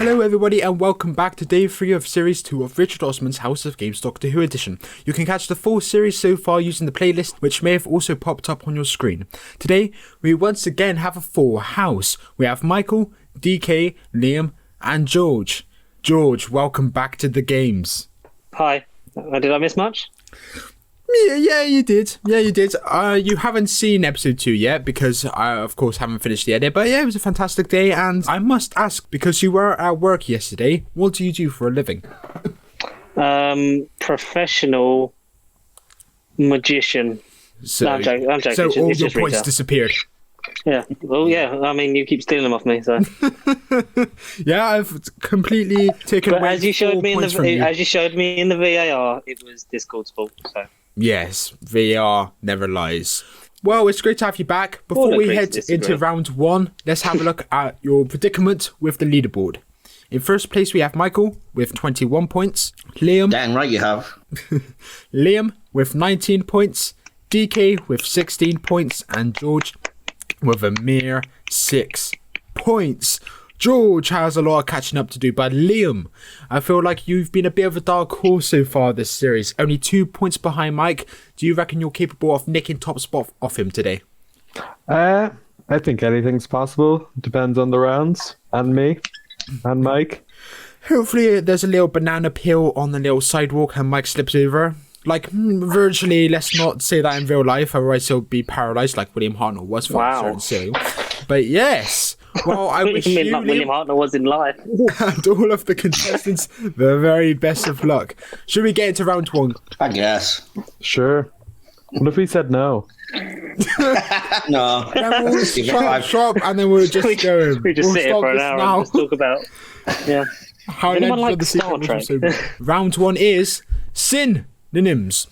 Hello everybody and welcome back to day 3 of series 2 of Richard Osman's House of Games Doctor Who edition. You can catch the full series so far using the playlist, which may have also popped up on your screen. Today we once again have a full house. We have Michael, DK, Liam and George. George, welcome back to the games. Hi. Did I miss much? Yeah, you did. You haven't seen episode 2 yet because I, of course, haven't finished the edit. But yeah, it was a fantastic day. And I must ask, because you were at work yesterday, what do you do for a living? Professional magician. So, no, I'm joking. So all it's your just points retail. disappeared. Yeah. Well, yeah. I mean, you keep stealing them off me, so. Yeah, I've completely taken But away as you showed me points from you. as you showed me in the VAR, it was Discord's fault. So. Yes, VAR never lies. Well, it's great to have you back. Before we head into round 1, let's have a look at your predicament with the leaderboard. In first place, we have Michael with 21 points. Liam. Dang right you have. Liam with 19 points. DK with 16 points. And George with a mere 6 points. George has a lot of catching up to do, but Liam, I feel like you've been a bit of a dark horse so far this series. Only 2 points behind Mike. Do you reckon you're capable of nicking top spot off him today? I think anything's possible. Depends on the rounds and me and Mike. Hopefully there's a little banana peel on the little sidewalk and Mike slips over. Like, virtually, let's not say that in real life, otherwise he'll be paralysed like William Hartnell was for a certain serial. But yes, well, I wish you, like William Hartnell was in life. and all of the contestants the very best of luck. Should we get into round 1? I guess. Sure. What if we said no? No. Then we'll shop, and then we'll just go. We just sit here for an hour and just talk about. Yeah. How anyone Legends like of the Star Secret Trek? Wars. Round 1 is Synonyms.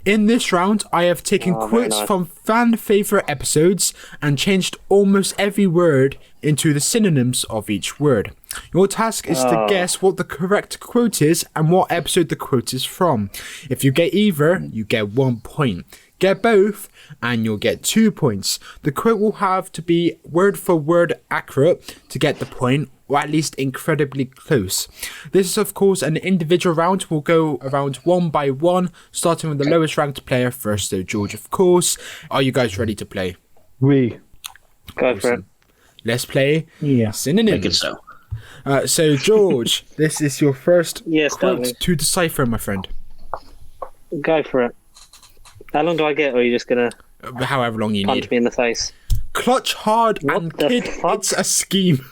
In this round, I have taken quotes from fan favourite episodes and changed almost every word into the synonyms of each word. Your task is to guess what the correct quote is and what episode the quote is from. If you get either, you get 1 point. Get both, and you'll get 2 points. The quote will have to be word for word accurate to get the point, or at least incredibly close. This is of course an individual round. We'll go around 1 by 1, starting with the lowest ranked player first, so George of course. Are you guys ready to play? We. Go for it. Let's play Synonyms. Make it so. So George, this is your first Yes, quote darling. to decipher, my friend. Go for it. How long do I get, or are you just gonna However long you punch need. me in the face? Clutch hard What and the kid, fuck? it's a scheme.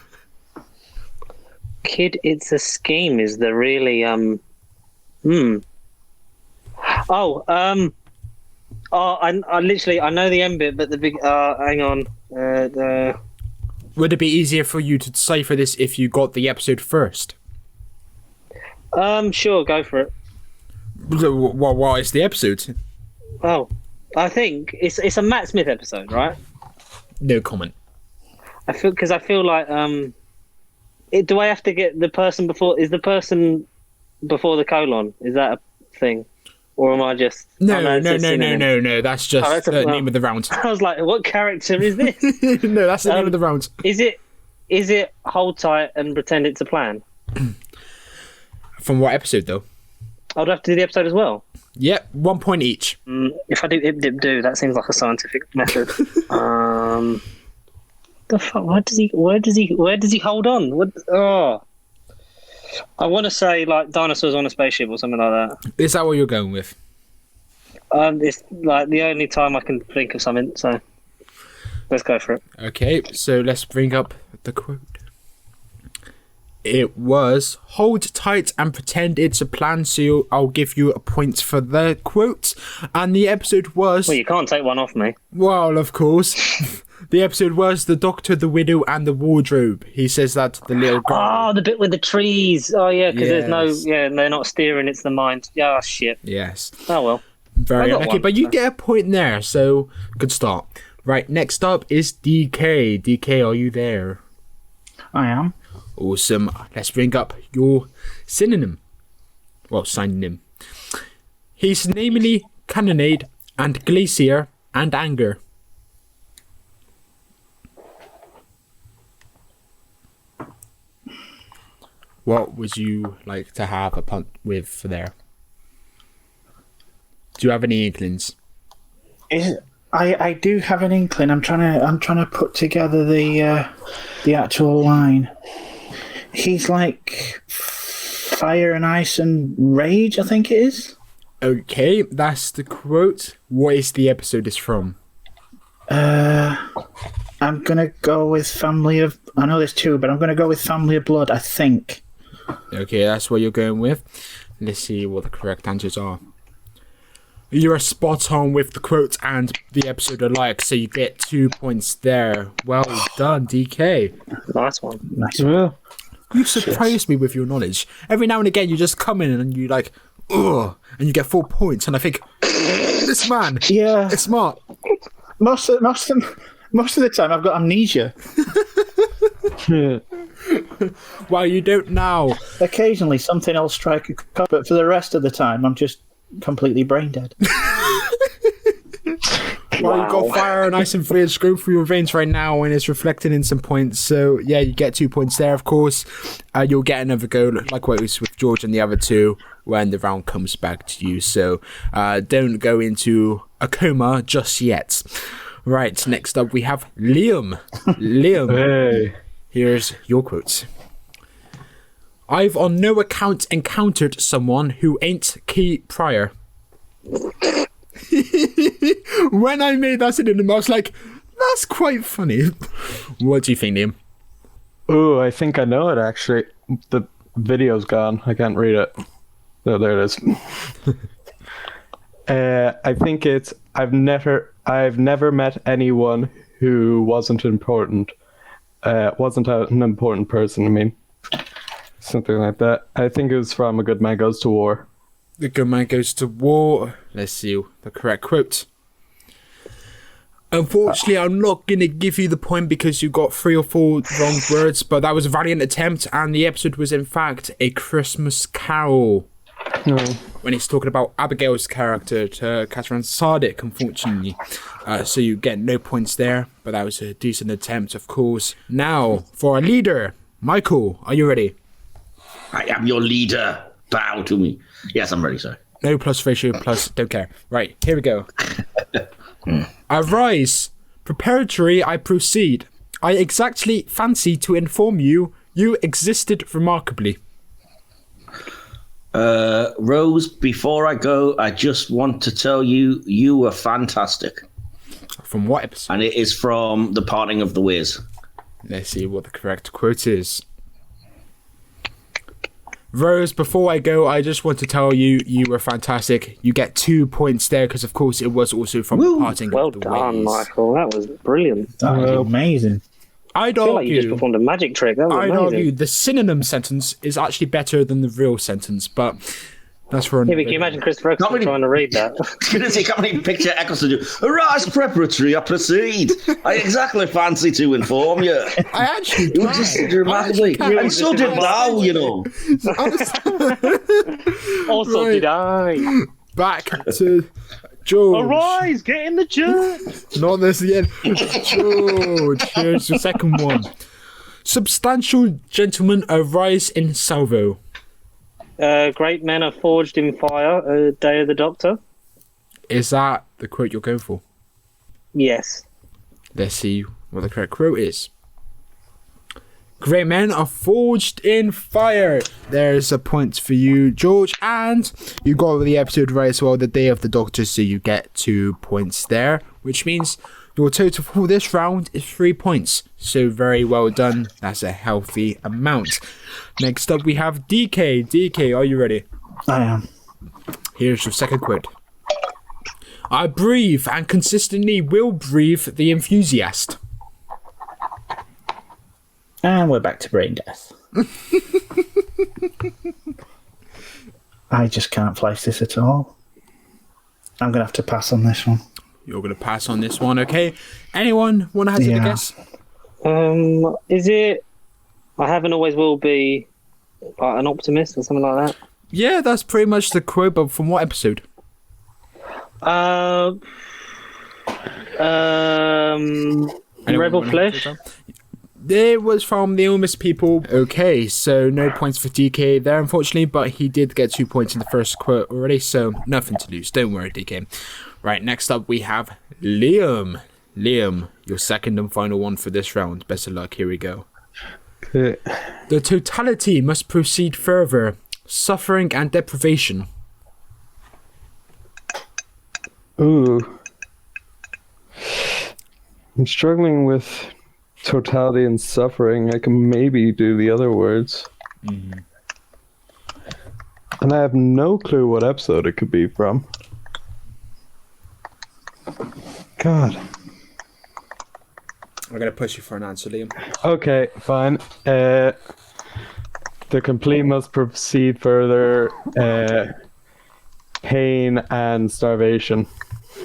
Kid, it's a scheme. Is the really I literally I know the end bit, but the big hang on. Would it be easier for you to decipher this if you got the episode first? Sure, go for it. What is the episode? Oh, I think it's a Matt Smith episode, right? No comment. I feel like do I have to get the person before? Is the person before the colon? Is that a thing, or am I just? No. Synonym. No. That's just that's the name of the round. I was like, what character is this? No, that's the name of the round. Is it hold tight and pretend it's a plan? From what episode though? I'd have to do the episode as well. Yep, 1 point each. If I do ip dip do, that seems like a scientific method. The fuck? Where does he hold on? What? Oh, I want to say like dinosaurs on a spaceship or something like that. Is that what you're going with? It's like the only time I can think of something. So let's go for it. Okay, so let's bring up the quote. It was hold tight and pretend it's a plan, so I'll give you a point for the quote. And the episode was... Well, you can't take one off me. Well, of course. The episode was The Doctor, the Widow and the Wardrobe. He says that to the little girl. Oh, the bit with the trees. Oh, yeah, because there's no... Yes. Yeah, they're not steering, it's the mind. Yeah, oh, shit. Yes. Oh, well. Very I got unlucky, one. but you get a point there, so good start. Right, next up is DK. DK, are you there? I am. Awesome. Let's bring up your synonym. Well, synonym. He's namely cannonade and glacier and anger. What would you like to have a punt with for there? Do you have any inklings? I do have an inkling. I'm trying to put together the actual line. He's like fire and ice and rage, I think it is. Okay, that's the quote. What is the episode is from? I'm gonna go with Family of. I know there's two, but I'm gonna go with Family of Blood, I think. Okay, that's what you're going with. Let's see what the correct answers are. You're spot on with the quote and the episode alike, so you get 2 points there. Well done, DK. Nice one. Nice. Yeah. You surprised me with your knowledge. Every now and again, you just come in and you like, ugh, and you get 4 points, and I think, this man, Yeah. is smart. Most of the time, I've got amnesia. Well, you don't now. Occasionally, something else strike a cup, but for the rest of the time, I'm just completely brain dead. Well, you've got fire and ice and flares going through your veins right now, and it's reflected in some points. So, yeah, you get 2 points there, of course. You'll get another go, like what it was with George and the other two, when the round comes back to you. So, don't go into a coma just yet. Right, next up we have Liam. Liam, Hey. here's your quote. I've on no account encountered someone who ain't Key Prior. When I made that synonym, I was like, that's quite funny. What do you think, Liam? Oh, I think I know it actually. The video's gone. I can't read it. No, there it is. I think it's I've never met anyone who wasn't important. Wasn't an important person, I mean. Something like that. I think it was from A Good Man Goes to War. The good man goes to war. Let's see the correct quote. Unfortunately, I'm not going to give you the point because you got 3 or 4 wrong words, but that was a valiant attempt, and the episode was in fact A Christmas Carol. When he's talking about Abigail's character to Catherine Sardic, unfortunately. So you get no points there, but that was a decent attempt, of course. Now, for our leader, Michael, are you ready? I am your leader. Bow to me. Yes, I'm ready, sir. No plus ratio, plus don't care. Right, here we go. I rise. Preparatory, I proceed. I exactly fancy to inform you, you existed remarkably. Rose, before I go, I just want to tell you, you were fantastic. From what episode? And it is from The Parting of the Ways. Let's see what the correct quote is. Rose, before I go, I just want to tell you, you were fantastic. You get 2 points there, because of course it was also from The Parting Well of the done, Ways. Michael. That was brilliant. That was amazing. I'd I feel like you just argue, performed a magic trick. That was amazing. the synonym sentence is actually better than the real sentence, but that's for another Yeah, but can you imagine Christopher Eccleston really- trying to read that? You can't even picture Eccleston do. Arise, preparatory, I proceed. I exactly fancy to inform you. I actually It was just dramatically. And so did thou, you know. Also, Right. did I. Back to George. Arise, get in the church. Not this the end. George, here's the second one. Substantial gentlemen arise in salvo. Great men are forged in fire. Day of the Doctor. Is that the quote you're going for? Yes. Let's see what the correct quote is. Great men are forged in fire. There's a point for you, George, and you got the episode right as well, the Day of the Doctor, so you get 2 points there, which means your total for this round is 3 points. So very well done. That's a healthy amount. Next up we have DK. DK, are you ready? I am. Here's your second quote. I breathe and consistently will breathe the enthusiast. And we're back to brain death. I just can't place this at all. I'm going to have to pass on this one. You're going to pass on this one, okay? Anyone want to hazard a Yeah. guess? Is it? I haven't always will be an optimist or something like that. Yeah, that's pretty much the quote, but from what episode? Rebel Anyone wanna Flesh. take that? It was from the Almost People. Okay, so no points for DK there, unfortunately, but he did get 2 points in the first quote already, so nothing to lose. Don't worry, DK. Right, next up we have Liam. Liam, your second and final one for this round. Best of luck, here we go. Okay. The totality must proceed further. Suffering and deprivation. Ooh. I'm struggling with totality and suffering. I can maybe do the other words. Mm-hmm. And I have no clue what episode it could be from. God. I'm going to push you for an answer, Liam. Okay, fine. The complete must proceed further. Pain and starvation.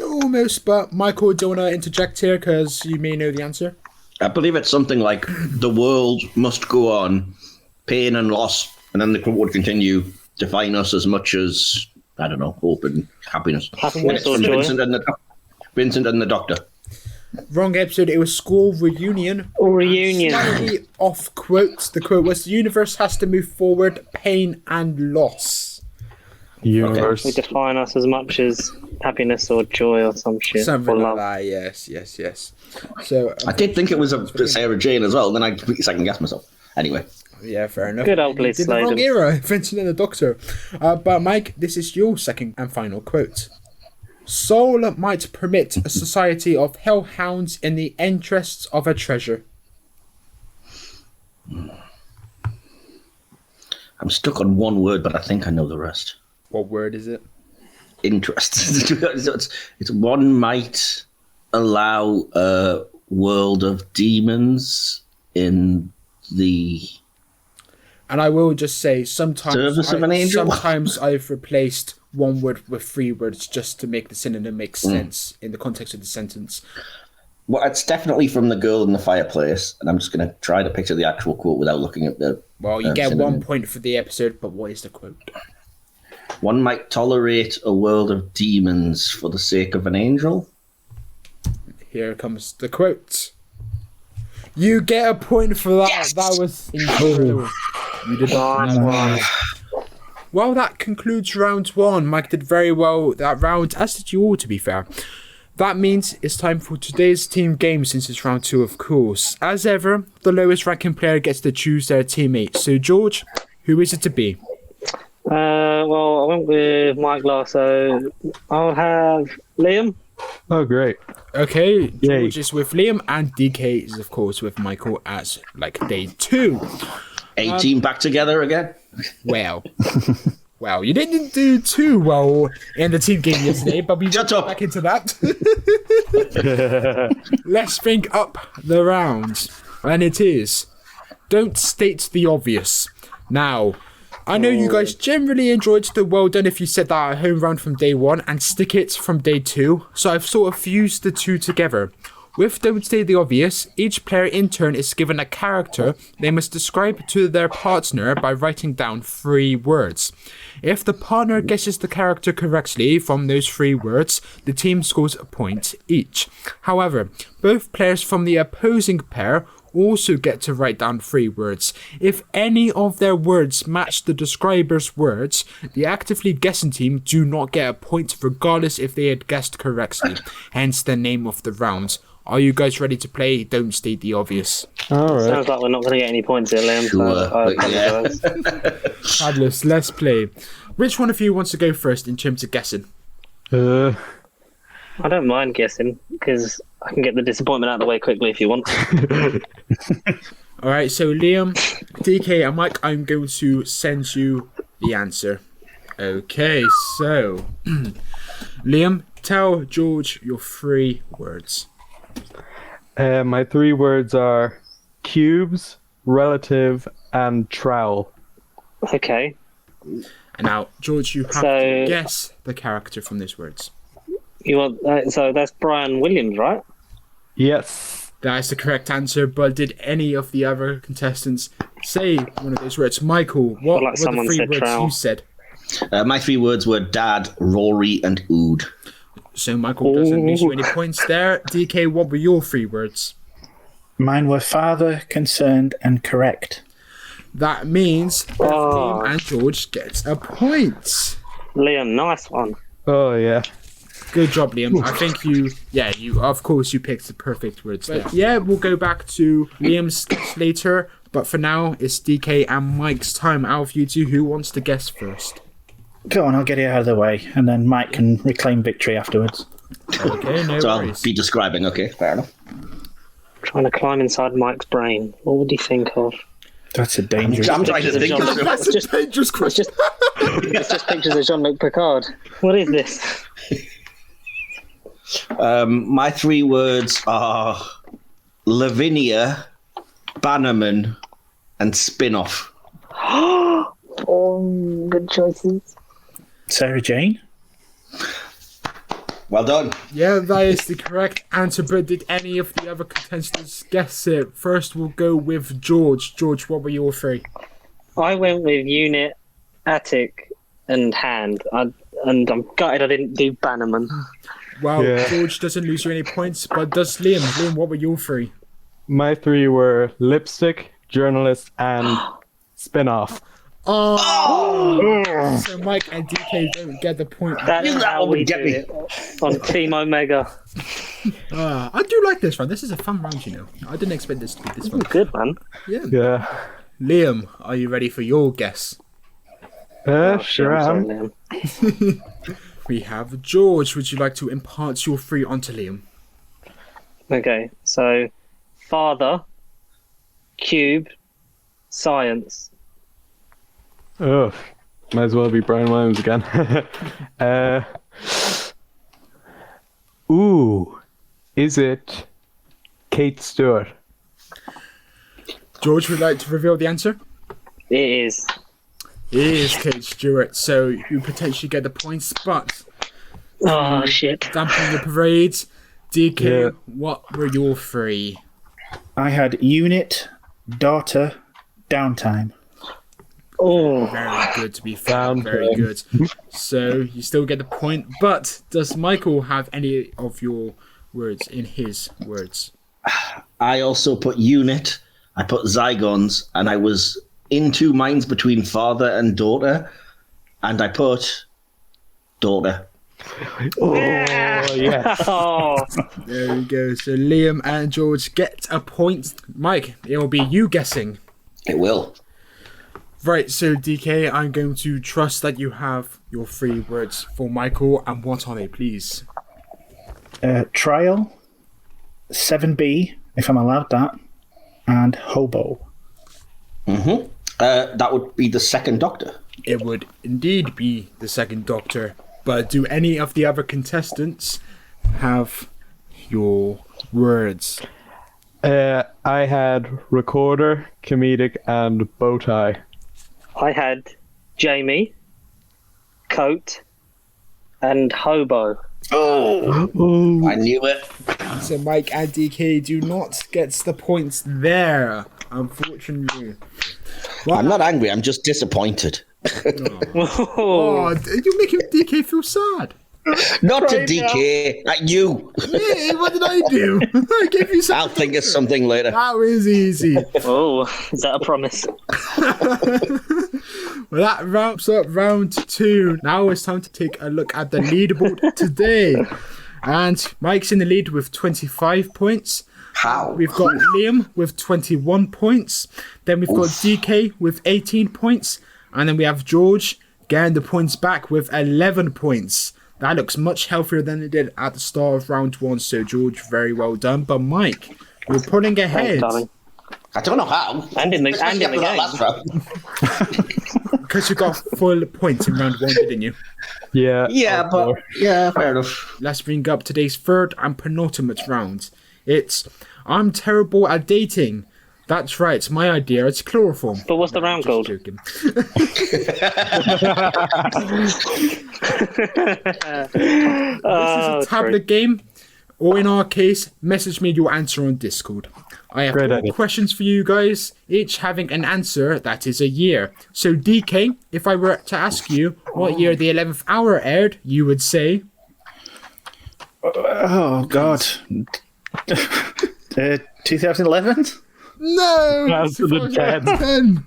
Almost, but Michael, do you want to interject here because you may know the answer? I believe it's something like the world must go on, pain and loss, and then the quote would continue, define us as much as, I don't know, hope and happiness. Happiness or From joy. Vincent and the Doctor. Wrong episode, it was School Reunion. Reunion. Slightly off quote. The quote was, the universe has to move forward, pain and loss. Universe. We define us as much as happiness or joy or some shit. Something or like love. that, yes. So, I did think it was a Sarah Jane as well, then I completely second-guessed myself. Anyway. yeah, fair enough. Good old You Liz did the wrong Sladen. era, Vincent and the Doctor. But Mike, this is your second and final quote. Soul might permit a society of hellhounds in the interests of a treasure. I'm stuck on one word, but I think I know the rest. What word is it? Interest. It's one might allow a world of demons in the... And I will just say, sometimes Service of an angel? sometimes I've replaced one word with 3 words just to make the synonym make sense in the context of the sentence. Well, it's definitely from The Girl in the Fireplace, and I'm just going to try to picture the actual quote without looking at the... Well, you get synonym. 1 point for the episode, but what is the quote? One might tolerate a world of demons for the sake of an angel. Here comes the quote. You get a point for that. Yes! That was incredible. You did not. Well, that concludes round 1. Mike did very well that round, as did you all, to be fair. That means it's time for today's team game, since it's round 2, of course. As ever, the lowest ranking player gets to choose their teammate. So, George, who is it to be? Well, I went with Mike last, so I'll have Liam. Oh, great. Okay, Yay. George is with Liam, and DK is, of course, with Michael as, day 2. A team back together again. Well, you didn't do too well in the team game yesterday, but we Shut will up. back into that. Let's bring up the round, and it is don't state the obvious. Now, I know you guys generally enjoyed the well done if you said that at home round from day 1 and stick it from day 2, so I've sort of fused the two together. With Don't State the Obvious, each player in turn is given a character they must describe to their partner by writing down 3 words. If the partner guesses the character correctly from those 3 words, the team scores a point each. However, both players from the opposing pair also get to write down 3 words. If any of their words match the describer's words, the actively guessing team do not get a point regardless if they had guessed correctly, hence the name of the round. Are you guys ready to play Don't State the Obvious? All right. Sounds like we're not going to get any points here, Liam. Sure, So I but yeah. apologise. Fabulous, let's play. Which one of you wants to go first in terms of guessing? Uh, I don't mind guessing because I can get the disappointment out of the way quickly if you want. Alright, so Liam, DK, and Mike, I'm going to send you the answer. Okay, so Liam, tell George your 3 words. my 3 words are cubes, relative, and trowel. Okay. And now, George, you have So- to guess the character from those words. You want so that's Brian Williams, right? Yes. That is the correct answer, but did any of the other contestants say one of those words? Michael, what like were the someone 3 said words trowel. you said? My 3 words were Dad, Rory, and Ood. So Michael doesn't lose you any points there. DK, what were your 3 words? Mine were father, concerned, and correct. That means both Liam and George get a point. Liam, nice one. Oh, yeah. Good job, Liam. I think you of course you picked the perfect words. But yeah, we'll go back to Liam's guess later. But for now, it's DK and Mike's time. Out of you two, who wants to guess first? Go on, I'll get it out of the way, and then Mike can reclaim victory afterwards. Okay, no So I'll worries. be describing. Okay, fair enough. Trying to climb inside Mike's brain. What would he think of? That's a dangerous. I'm trying to think of Jean- That's a just- dangerous question. It's just pictures of Jean-Luc Picard. What is this? My 3 words are Lavinia, Bannerman, and Spin-Off. Oh, good choices. Sarah Jane? Well done. Yeah, that is the correct answer, but did any of the other contestants guess it? First, we'll go with George. George, what were your 3? I went with unit, attic, and hand. And I'm gutted I didn't do Bannerman. Well, Yeah. George doesn't lose you any points, but does Liam? Liam, what were your 3? My 3 were lipstick, journalist, and spin-off. Oh! So Mike and DK don't get the point. That's that how one would we get do me. it on Team Omega. I do like this round. This is a fun round, you know. I didn't expect this to be this fun. Good, man. Yeah. Liam, are you ready for your guess? Sure I'm am. sorry, Liam. We have George. Would you like to impart your 3 onto Liam? Okay, so father, cube, science. Oh, might as well be Brian Williams again. Is it Kate Stewart? George would like to reveal the answer? It is. It is Kate Stewart, so you potentially get the points, but Oh, shit. dampening the parade. DK, Yeah. what were your 3? I had unit, daughter, downtime. Oh, Very good, to be fair. Down Very point. good. So you still get the point, but does Michael have any of your words in his words? I also put unit, I put Zygons, and I was in 2 minds between father and daughter, and I put daughter. Oh, yes. oh. There we go. So Liam and George get a point. Mike, it will be you guessing. It will. Right, so DK, I'm going to trust that you have your 3 words for Michael, and what are they, please? Trial, 7B, if I'm allowed that, and hobo. That would be the second Doctor. It would indeed be the second Doctor, but do any of the other contestants have your words? I had recorder, comedic, and bow tie. I had Jamie, coat, and hobo. Oh, I knew it. So Mike and DK do not get the points there, unfortunately. Well, I'm not angry, I'm just disappointed. oh, you're making DK feel sad. Not to DK, at you. Hey, what did I do? I gave you something. I'll think of something later. That was easy. Oh, is that a promise? Well, that wraps up round 2. Now it's time to take a look at the leaderboard today. And Mike's in the lead with 25 points. How? We've got Liam with 21 points. Then we've got DK with 18 points. And then we have George getting the points back with 11 points. That looks much healthier than it did at the start of round 1. So, George, very well done. But, Mike, you're pulling ahead. Thanks, darling. I don't know how. And in the Especially after that game. last round. Because you got full points in round 1, didn't you? Yeah. Yeah, but yeah, fair enough. Let's bring up today's 3rd and penultimate round. It's I'm terrible at dating. That's right, my idea. It's chloroform. But what's the round Just called? joking. This is Oh, a tablet game, or in our case, message me your answer on Discord. I have Great 4 idea. questions for you guys, each having an answer that is a year. So DK, if I were to ask you what year the 11th hour aired, you would say... Oh, God. 2011? No! That's the 2010.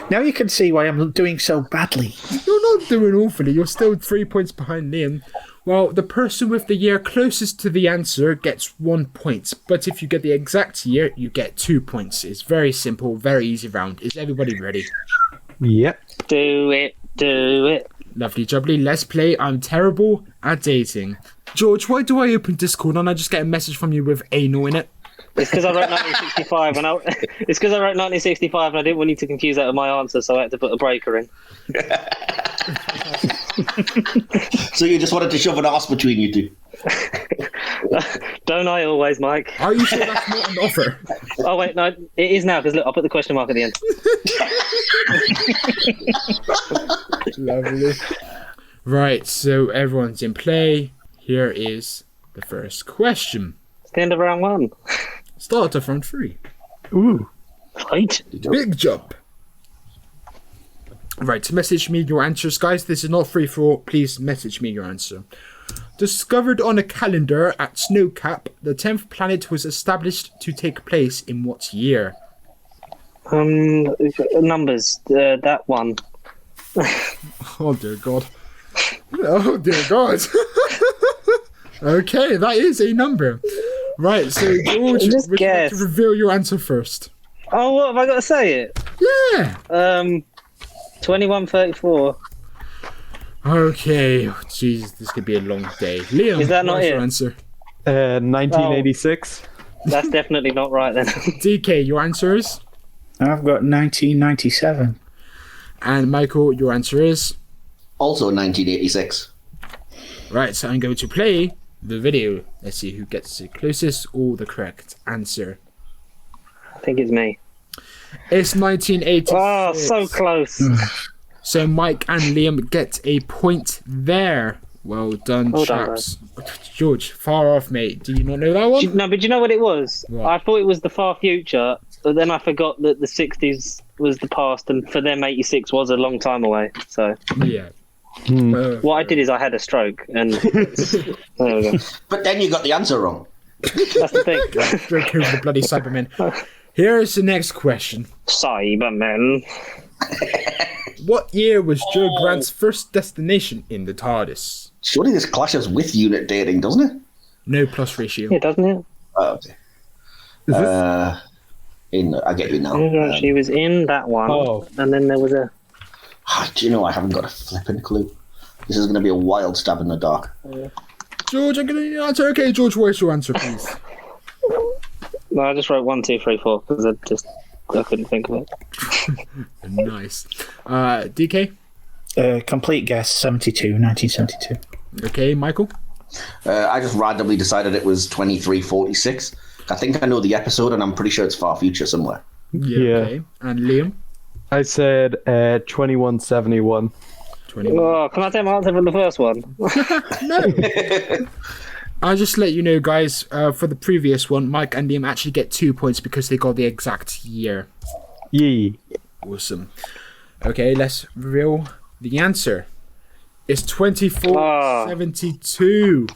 Now you can see why I'm doing so badly. You're not doing awfully. You're still 3 points behind Liam. Well, the person with the year closest to the answer gets 1 point. But if you get the exact year, you get 2 points. It's very simple, very easy round. Is everybody ready? Yep. Do it. Lovely jubbly. Let's play. I'm terrible at dating. George, why do I open Discord and I just get a message from you with anal in it? It's because I wrote 1965 and I didn't want you to confuse that with my answer, so I had to put a breaker in. So you just wanted to shove an arse between you two? Don't I always, Mike? Are you sure that's not an offer? Oh wait, no, it is now, because look, I'll put the question mark at the end. Lovely. Right, so everyone's in play. Here is the first question. It's the end of round 1. Start of round 3. Ooh. Right. Big jump. Right, message me your answers, guys. This is not free for all. Please message me your answer. Discovered on a calendar at Snowcap, the 10th planet was established to take place in what year? Numbers. That one. Oh dear God. Oh dear God. Okay, that is a number. Right, so George, Just would you like to guess. reveal your answer first? Oh, what have I got to say it? Yeah. 2134. Okay. Jeez, this could be a long day. Liam, Is that not what's your it? answer? 1986. That's definitely not right then. DK, your answer is? I've got 1997. And Michael, your answer is? Also 1986. Right, so I'm going to play the video. Let's see who gets the closest or the correct answer. I think it's me. It's 1986. Oh, so close. So Mike and Liam get a point there. Well done, Well done, chaps. George, far off, mate. Do you not know that one? No, but do you know what it was? What? I thought it was the far future, but then I forgot that the 60s was the past, and for them 86 was a long time away. So Yeah. what I did is I had a stroke, and there we go. But then you got the answer wrong. That's the thing. Stroke over the bloody Cybermen. Here's the next question. Cybermen. What year was Joe Grant's first destination in the TARDIS? Surely this clashes with unit dating, doesn't it? No plus ratio. Yeah, doesn't it? Oh, okay. I get you now. She was in that one, and then there was a. Do you know, I haven't got a flipping clue. This is going to be a wild stab in the dark. George, I'm going to answer. Okay, George, where's your answer, please? No, I just wrote 1, 2, 3, 4 because I couldn't think of it. Nice. DK? Complete guess, 1972. Okay, Michael? I just randomly decided it was 2346. I think I know the episode, and I'm pretty sure it's far future somewhere. Yeah. Okay. And Liam? I said 2171. 21. Oh, can I take my answer from the first one? No. I'll just let you know, guys, for the previous one, Mike and Liam actually get 2 points because they got the exact year. Yee. Awesome. Okay, let's reveal the answer. It's 2472,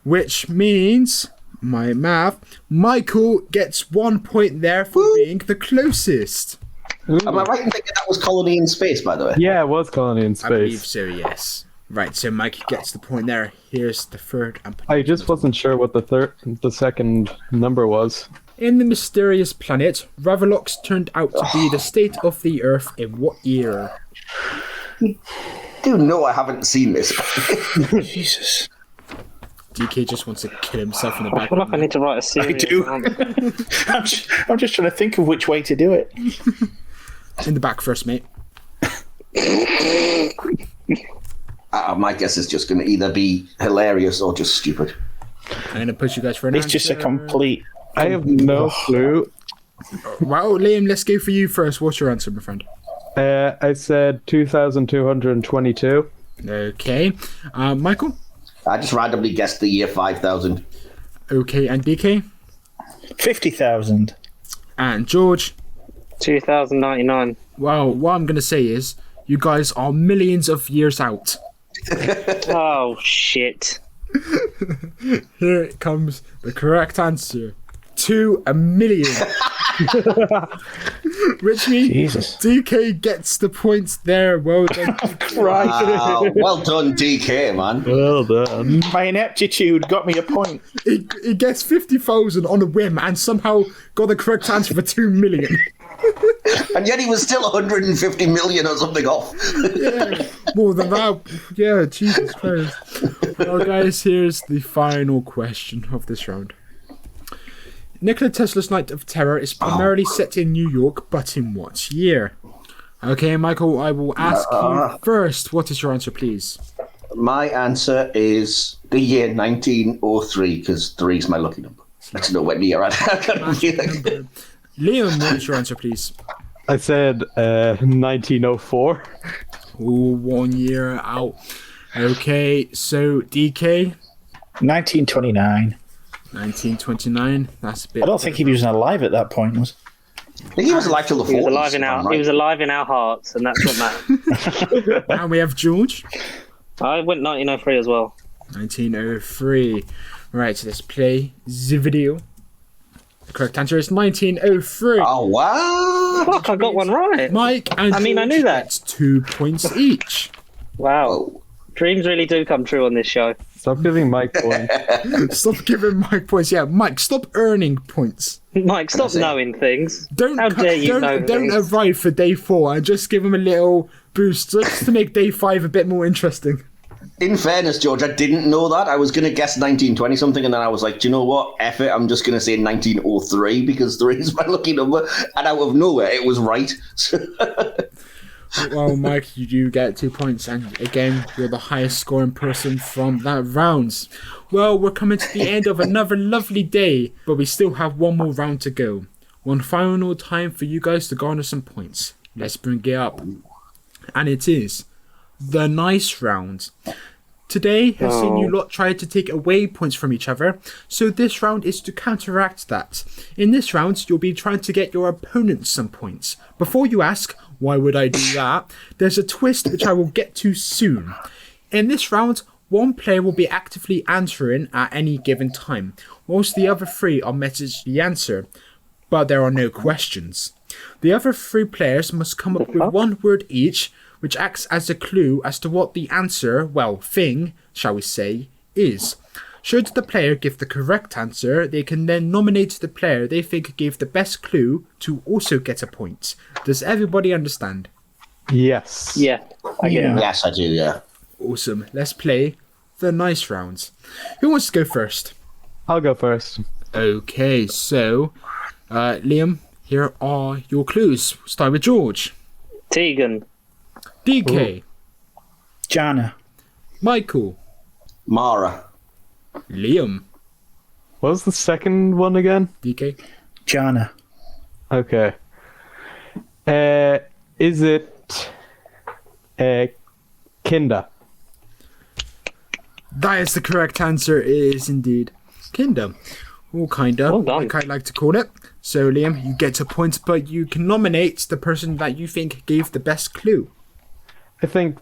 which means, my math, Michael gets 1 point there for being the closest. Am I right in thinking that was Colony in Space, by the way? Yeah, it was Colony in I believe Space. so, yes. Right, so Mike gets the point there. Here's the third. And I just wasn't sure what the second number was. in the mysterious planet, Ravalox turned out to be the state of the Earth in what year? Do know I haven't seen this. Jesus. DK just wants to kill himself in the I feel like I background. need to write a serious do. answer. I'm just trying to think of which way to do it. In the back first, mate. My guess is just going to either be hilarious or just stupid. I'm going to push you guys for an It's answer. just a complete. I have no clue. Well, Liam, let's go for you first. What's your answer, my friend? I said 2222. Okay. Michael? I just randomly guessed the year 5000. Okay, and DK? 50,000. And George? 2099. Well, what I'm going to say is, you guys are millions of years out. Oh, shit. Here it comes, the correct answer. to 1 million. Which means Jesus. DK gets the points there. Well done. Wow. Well done, DK, man. Well done. My ineptitude got me a point. He gets 50,000 on a whim and somehow got the correct answer for 2 million. And yet he was still 150 million or something off. Yeah, more than that. Yeah, Jesus Christ. Well, guys, here's the final question of this round. Nikola Tesla's Night of Terror is primarily set in New York, but in what year? Okay, Michael, I will ask you first. What is your answer, please? My answer is the year 1903, because 3 is my lucky number. That's nowhere near. Liam, what is your answer, please? I said 1904. Ooh, 1 year out. Okay, so DK? 1929. 1929. That's a bit. I don't think he was alive at that point, was I think he was alive till the 40s. He was alive in our, he was alive in our hearts, and that's what matters. And we have George. I went 1903 as well. 1903. Right, so let's play the video. The correct answer is 1903. Oh, wow. Fuck, I got one right. Mike and I mean, I George knew that. gets 2 points each. Wow. Dreams really do come true on this show. Stop giving Mike points. Stop giving Mike points. Yeah, Mike, stop earning points. Mike, stop knowing things. Don't How dare you know don't things? arrive for day 4 and just give him a little boost just to make day 5 a bit more interesting. In fairness, George, I didn't know that. I was going to guess 1920 something, and then I was like, do you know what? F it, I'm just going to say 1903 because 3 is my lucky number. And out of nowhere, it was right. Well, Mike, you do get 2 points, and again, you're the highest scoring person from that round. Well, we're coming to the end of another lovely day, but we still have one more round to go. One final time for you guys to garner some points. Let's bring it up. And it is the nice round. Today, I've seen you lot try to take away points from each other, so this round is to counteract that. In this round, you'll be trying to get your opponent some points. Before you ask, why would I do that? There's a twist which I will get to soon. In this round, one player will be actively answering at any given time, whilst the other 3 are messaged the answer, but there are no questions. The other 3 players must come up with one word each, which acts as a clue as to what the answer, well, thing, shall we say, is. Should the player give the correct answer, they can then nominate the player they think gave the best clue to also get a point. Does everybody understand? Yes. Yeah, I get it. Yes, I do, yeah. Awesome. Let's play the nice rounds. Who wants to go first? I'll go first. Okay, so, Liam, here are your clues. Start with George. Tegan. DK. Jana. Michael. Mara. Liam. What was the second one again? DK. Jana. Okay. Is it Kinder? That is the correct answer. It is indeed Kinder. Or kinda, Well done. like I like to call it. So, Liam, you get a point, but you can nominate the person that you think gave the best clue. I think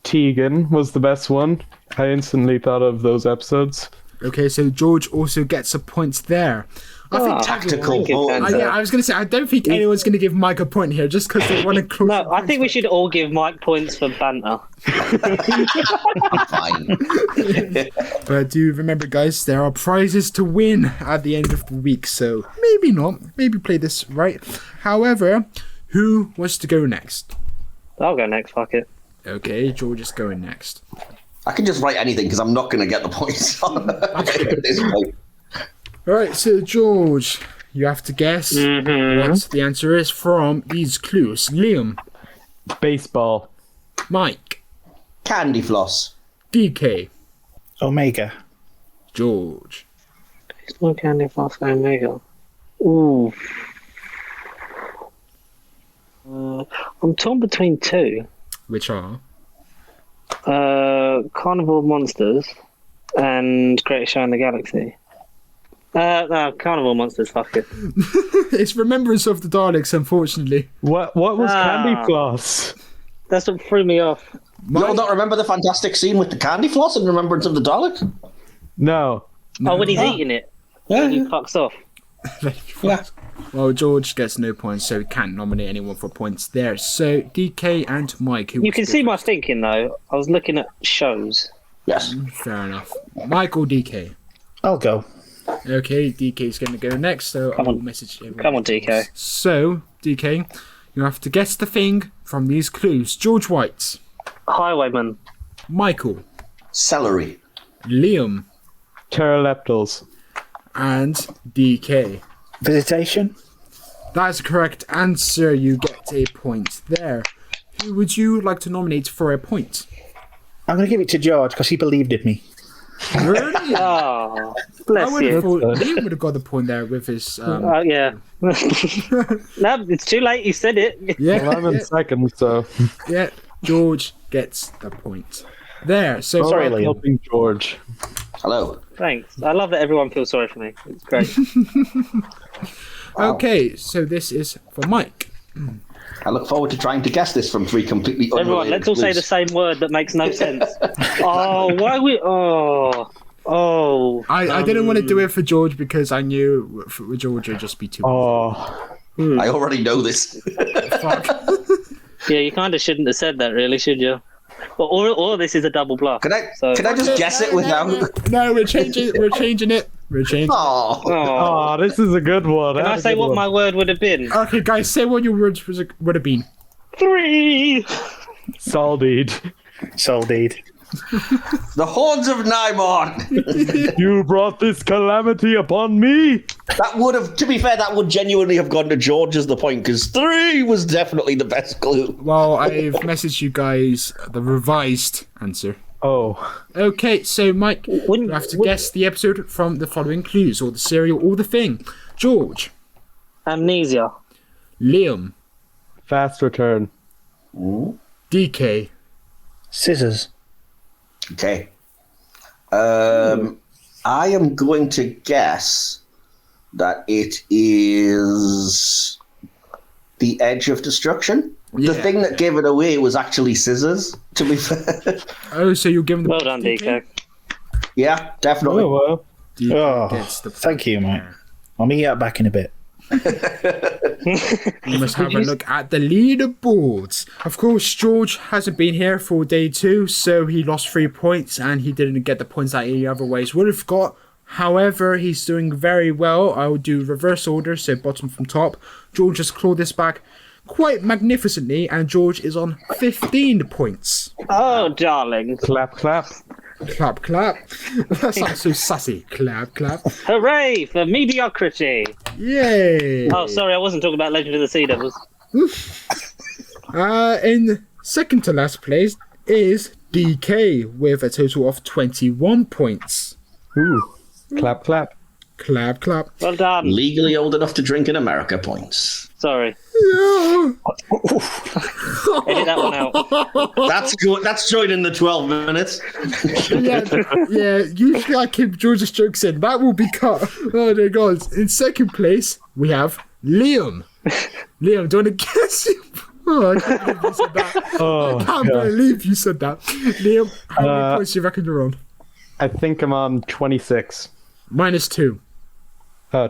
Tegan was the best one. I instantly thought of those episodes. Okay, so George also gets a point there. I think Tactical voting. yeah, I was going to say, I don't think anyone's going to give Mike a point here just because they want to close. No, I think we should all give Mike points for banter. Fine. But do remember, guys, there are prizes to win at the end of the week, so maybe not. Maybe play this right. However, who wants to go next? I'll go next, fuck it. Okay, George is going next. I can just write anything because I'm not going to get the points at this point. Alright, so George, you have to guess what the answer is from these clues. Liam. Baseball. Mike. Candy floss. DK. Omega. George. Baseball, candy, floss, Omega. Ooh. I'm torn between 2. Which are? Carnival of Monsters and Greatest Show in the Galaxy. No, Carnival Monsters, fuck it. It's Remembrance of the Daleks, unfortunately. What was Candy Floss? That's what threw me off. You all don't remember the fantastic scene with the candy floss in Remembrance of the Daleks? No. Oh, when he's eating it. Yeah. And he fucks off. Yeah. Well, George gets no points, so he can't nominate anyone for points there. So, DK and Mike. You can see my thinking, though. I was looking at shows. Yes. Fair enough. Mike or DK? I'll go. Okay, DK's going to go next, so I'll message him. Come on, DK. So, DK, you have to guess the thing from these clues. George White. Highwayman. Michael. Celery. Liam. Pteroleptals. And DK. Visitation? That is the correct answer. You get a point there. Who would you like to nominate for a point? I'm going to give it to George because he believed in me. Really? Oh, I bless would have you. thought Liam would have got the point there with his. Yeah. No, it's too late. You said it. Yeah, Well, I'm in second, so. yeah. George gets the point. There. So Sorry, I'm Liam. helping George. Hello. Thanks. I love that everyone feels sorry for me. It's great. Okay, so this is for Mike. I look forward to trying to guess this from three completely unrelated Everyone, let's all say clues. the same word that makes no sense. Oh, why we? Oh. I didn't want to do it for George because I knew with George it'd just be too. Oh, I already know this. Fuck. Yeah, you kind of shouldn't have said that, really, should you? Well, all this is a double bluff. Can I So- just guess it without? No, we're changing it. We're changing it. We're changing. Oh, Oh. this is a good one. Can I say what my word would have been? Okay, guys, say what your words would have been. 3. Soldeed. Soul deed. the horns of Naimon. You brought this calamity upon me. That would have, to be fair, that would genuinely have gone to George as the point because 3 was definitely the best clue. Well, I've messaged you guys the revised answer. Oh, Okay, so Mike, you have to guess the episode from the following clues, or the serial, or the thing. George, Amnesia. Liam, fast return. DK, Scissors. Okay. I am going to guess that it is the Edge of Destruction. The Yeah. thing that gave it away was actually scissors, to be fair. Oh, so you're giving the Well done, DK. Yeah, definitely. Oh, well. DK Oh, gets the thank you, mate. I'll meet you back in a bit. We must have a look at the leaderboards. Of course, George hasn't been here for day 2, so he lost 3 points and he didn't get the points that he otherwise would have got. However, he's doing very well. I will do reverse order, so bottom from top. George has clawed this back quite magnificently, and George is on 15 points. Oh, darling. Clap, clap. Clap, clap. That sounds so sassy. Clap, clap. Hooray for mediocrity. Yay. Oh, sorry, I wasn't talking about Legend of the Sea Devils. In second to last place is DK with a total of 21 points. Ooh. Clap, clap. Clap, clap. Well done. Legally old enough to drink in America points. Sorry. Yeah. Edit that one out. That's good. That's joining the 12 minutes. Yeah, usually I keep George's jokes in. That will be cut. Oh my god. In second place, we have Liam. Liam, do you want to guess? Oh, I can't believe you said that. Oh, I can't yeah. believe you said that. Liam, how many points do you reckon you're on? I think I'm on 26. -2.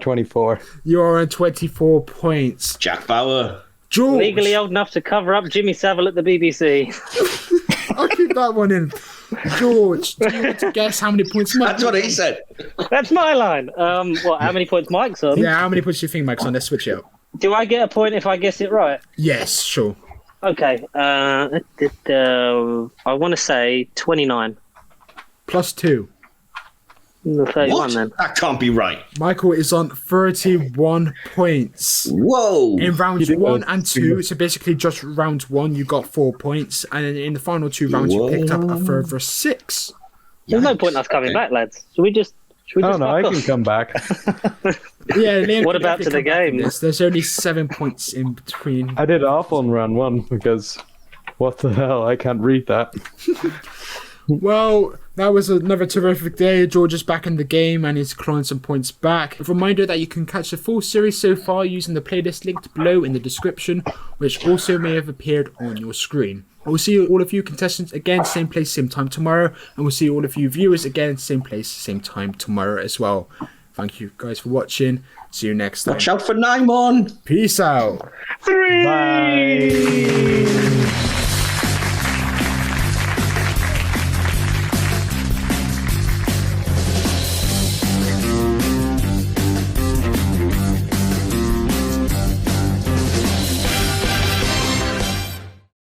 24. You're on 24 points. Jack Bauer. George, Legally old enough to cover up Jimmy Savile at the BBC. I'll keep that one in. George, do you want to guess how many points Mike? That's what he said. That's my line. What? How many points Mike's on? Yeah, how many points do you think Mike's on? Let's switch it up. Do I get a point if I guess it right? Yes, sure. Okay. I want to say 29. +2. 31 What? then. That can't be right. Michael is on 31 points. Whoa. In rounds did 1 well. and 2, so basically just round 1 you got 4 points, and then in the final 2 rounds you picked up a further 6. There's no point in us coming back, lads. Should we just Oh, no, I fuck can off? come back. Yeah, Liam What can about definitely to the come back in game? this. There's only 7 points in between. I did awful in round 1 because what the hell? I can't read that. Well, that was another terrific day. George is back in the game and he's clawing some points back. A reminder that you can catch the full series so far using the playlist linked below in the description, which also may have appeared on your screen. We'll see all of you contestants again, same place, same time tomorrow, and we'll see all of you viewers again, same place, same time tomorrow as well. Thank you guys for watching. See you next time. Watch out for Naimon. Peace out. 3. Bye.